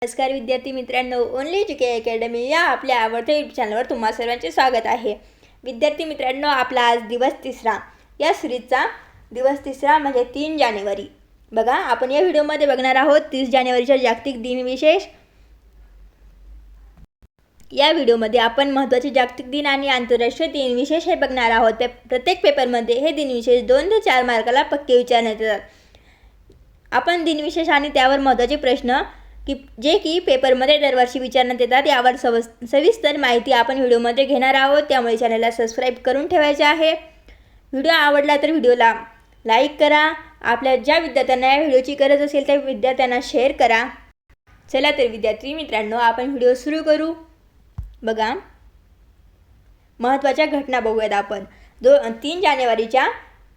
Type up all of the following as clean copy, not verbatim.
नमस्कार विद्यार्थी मित्रांनो, ओनली एज्युके अकॅडमी या आपल्या आवडत्या यूट्यूब चॅनलवर तुम्हा सर्वांचे स्वागत आहे. विद्यार्थी मित्रांनो, आपला आज दिवस तिसरा या सिरीजचा दिवस तिसरा म्हणजे 3 जानेवारी. बघा, आपण या व्हिडिओमध्ये बघणार आहोत 30 जानेवारीच्या जागतिक दिनविशेष. या व्हिडिओमध्ये आपण महत्त्वाचे जागतिक दिन आणि आंतरराष्ट्रीय दिनविशेष हे बघणार आहोत. प्रत्येक पेपरमध्ये हे दिनविशेष 2 ते 4 मार्काला पक्के विचारण्यात येतात. आपण दिनविशेष आणि त्यावर महत्त्वाचे प्रश्न जे की पेपरमध्ये दरवर्षी विचारण्यात येतात यावर सविस्तर माहिती आपण व्हिडिओमध्ये घेणार आहोत. त्यामुळे चॅनलला सबस्क्राईब करून ठेवायचे आहे. व्हिडिओ आवडला तर व्हिडिओला लाईक करा. आपल्या ज्या विद्यार्थ्यांना या व्हिडिओची गरज असेल त्या विद्यार्थ्यांना शेअर करा. चला तर विद्यार्थी मित्रांनो, आपण व्हिडिओ सुरू करू. बघा, महत्त्वाच्या घटना बघूयात आपण. 3 जानेवारीच्या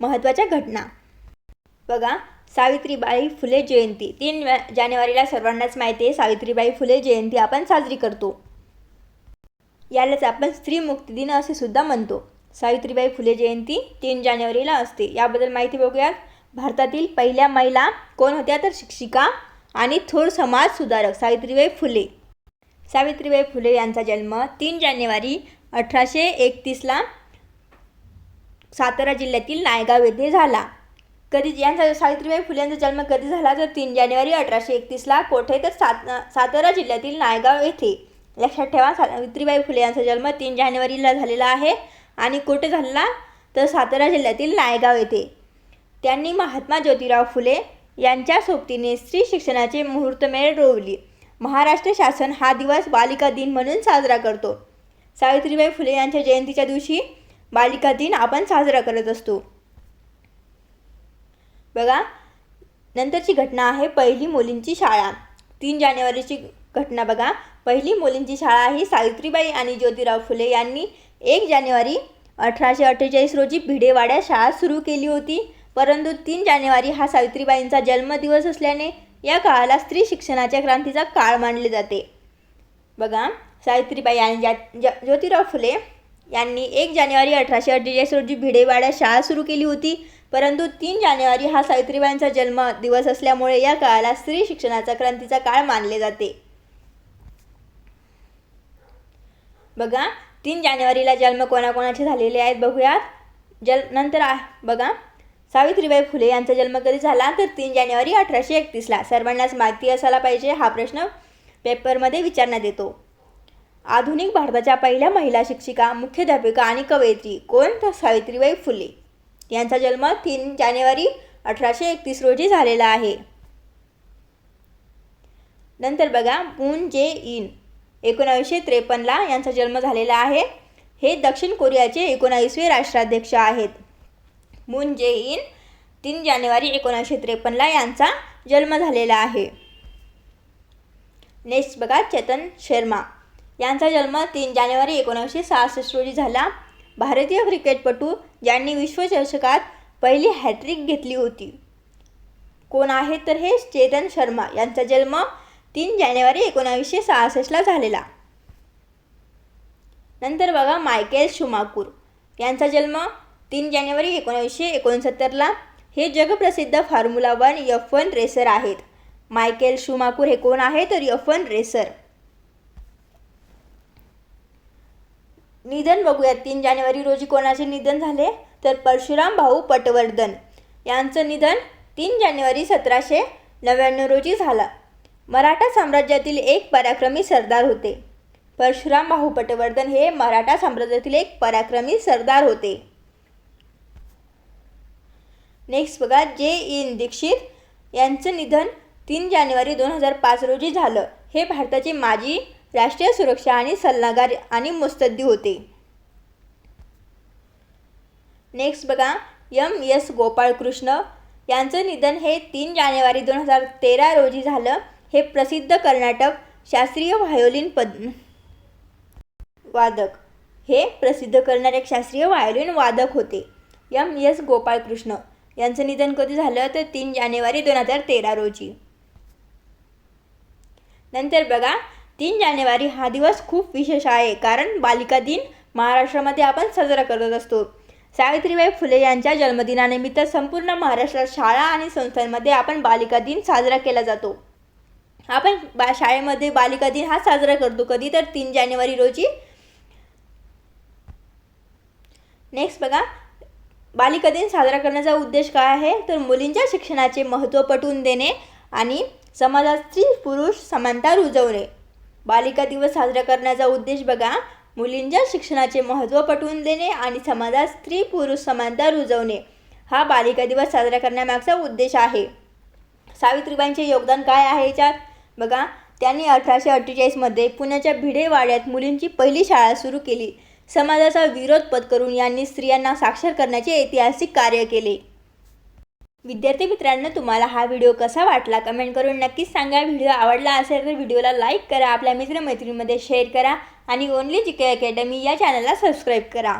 महत्त्वाच्या घटना. बघा, सावित्रीबाई फुले जयंती. 3 जानेवारीला सर्वांनाच माहिती आहे सावित्रीबाई फुले जयंती आपण साजरी करतो. यालाच आपण स्त्री मुक्ती दिन असे सुद्धा म्हणतो. सावित्रीबाई फुले जयंती 3 जानेवारीला असते. याबद्दल माहिती बघूयात. भारतातील पहिल्या महिला कोण होत्या तर शिक्षिका आणि थोर समाज सुधारक सावित्रीबाई फुले. सावित्रीबाई फुले यांचा जन्म 3 जानेवारी 1831ला सातारा जिल्ह्यातील नायगाव येथे झाला. सावित्रीबाई फुले यांचा जन्म कधी झाला तर 3 जानेवारी 1831ला कोठे तर सातारा जिल्ह्यातील नायगाव येथे. लक्षात ठेवा, सावित्रीबाई फुले यांचा जन्म 3 जानेवारीला झालेला आहे आणि कोठे झाला तर सातारा जिल्ह्यातील नायगाव येथे. त्यांनी महात्मा ज्योतिराव फुले यांच्या सोबतीने स्त्री शिक्षणाचे मुहूर्तमेढ रोवली. महाराष्ट्र शासन हा दिवस बालिका दिन म्हणून साजरा करतो. सावित्रीबाई फुले यांच्या जयंतीच्या दिवशी बालिका दिन आपण साजरा करत असतो. बघा, नंतरची घटना आहे पहिली मुलींची शाळा. 3 जानेवारीची घटना बघा. पहिली मुलींची शाळा ही सावित्रीबाई आणि ज्योतिराव फुले यांनी 1 जानेवारी 1848 रोजी भिडेवाड्यात शाळा सुरू केली होती. परंतु 3 जानेवारी हा सावित्रीबाईंचा जन्मदिवस असल्याने या काळाला स्त्री शिक्षणाच्या क्रांतीचा काळ मानले जाते. बघा, सावित्रीबाई आणि ज्योतिराव फुले यांनी 1 जानेवारी 1848 रोजी भिडेवाड्यात शाळा सुरू केली होती. परंतु 3 जानेवारी हा सावित्रीबाईंचा जन्मदिवस असल्यामुळे या काळाला स्त्री शिक्षणाचा क्रांतीचा काळ मानले जाते. बघा, 3 जानेवारीला जन्म कोणाकोणाचे झालेले आहेत बघूयात. नंतर बघा, सावित्रीबाई फुले यांचा जन्म कधी झाला तर 3 जानेवारी 1831ला. सर्वांनाच माहिती असायला पाहिजे, हा प्रश्न पेपरमध्ये विचारण्यात येतो. आधुनिक भारताच्या पहिल्या महिला शिक्षिका, मुख्याध्यापिका आणि कवयित्री कोण तर सावित्रीबाई फुले. यांचा जन्म 3 जानेवारी 1831 रोजी झालेला आहे. नंतर बघा, मून जे इन 1953ला यांचा जन्म झालेला आहे. हे दक्षिण कोरियाचे 19वे राष्ट्राध्यक्ष आहेत. मून जे इन 3 जानेवारी 1953ला यांचा जन्म झालेला आहे. नेक्स्ट बघा, चेतन शर्मा यांचा जन्म 3 जानेवारी 1966 रोजी झाला. भारतीय क्रिकेटपटू ज्यांनी विश्वचषकात पहिली हॅट्रिक घेतली होती. कोण आहे तर हे चेतन शर्मा. यांचा जन्म 3 जानेवारी 1966ला झालेला. नंतर बघा, मायकेल शुमाकर यांचा जन्म 3 जानेवारी 1969ला. हे जगप्रसिद्ध फॉर्म्युला 1 F1 रेसर आहेत. मायकेल शुमाकर हे कोण आहे तर F1 रेसर. निधन बघूयात. 3 जानेवारी रोजी कोणाचे निधन झाले तर परशुराम भाऊ पटवर्धन यांचं निधन 3 जानेवारी 1799 रोजी झालं. मराठा साम्राज्यातील एक पराक्रमी सरदार होते. परशुराम भाऊ पटवर्धन हे मराठा साम्राज्यातील एक पराक्रमी सरदार होते. नेक्स्ट बघा, जे इन दीक्षित यांचं निधन 3 जानेवारी 2005 रोजी झालं. हे भारताचे माजी राष्ट्रीय सुरक्षा आणि सल्लागार आणि मुत्सद्दी होते. नेक्स्ट बघा, M.S. गोपाळकृष्ण यांचं निधन हे 3 जानेवारी 2013 रोजी झालं. हे प्रसिद्ध कर्नाटक शास्त्रीय व्हायोलिन वादक. हे प्रसिद्ध कर्नाटक शास्त्रीय व्हायोलिन वादक होते. M.S. गोपाळकृष्ण यांचं निधन कधी झालं तर 3 जानेवारी 2013 रोजी. नंतर बघा, 3 जानेवारी हा दिवस खूप विशेष आहे कारण बालिका दिन महाराष्ट्रामध्ये आपण साजरा करत असतो. सावित्रीबाई फुले यांच्या जन्मदिनानिमित्त संपूर्ण महाराष्ट्रात शाळा आणि संस्थांमध्ये आपण बालिका दिन साजरा केला जातो. आपण शाळेमध्ये बालिका दिन हा साजरा करतो कधी, तर 3 जानेवारी रोजी. नेक्स्ट बघा, बालिका दिन साजरा करण्याचा उद्देश काय आहे, तर मुलींच्या शिक्षणाचे महत्त्व पटवून देणे आणि समाजात स्त्री पुरुष समानता रुजवणे. बालिका दिवस साजरा करण्याचा उद्देश बघा, मुलींच्या शिक्षणाचे महत्त्व पटवून देणे आणि समाजात स्त्री पुरुष समानता रुजवणे हा बालिका दिवस साजरा करण्यामागचा उद्देश आहे. सावित्रीबाईंचे योगदान काय आहे याच्यात बघा, त्यांनी 1848मध्ये पुण्याच्या भिडेवाड्यात मुलींची पहिली शाळा सुरू केली. समाजाचा विरोध पत्करून यांनी स्त्रियांना साक्षर करण्याचे ऐतिहासिक कार्य केले. विद्यार्थी मित्रांनो, तुम्हाला हा व्हिडिओ कसा वाटला कमेंट करून नक्कीच सांगा. व्हिडिओ आवडला असेल तर व्हिडिओला लाईक करा, आपल्या मित्रमैत्रिणींमध्ये शेअर करा आणि ओनली GK अकॅडमी या चॅनलला सबस्क्राईब करा.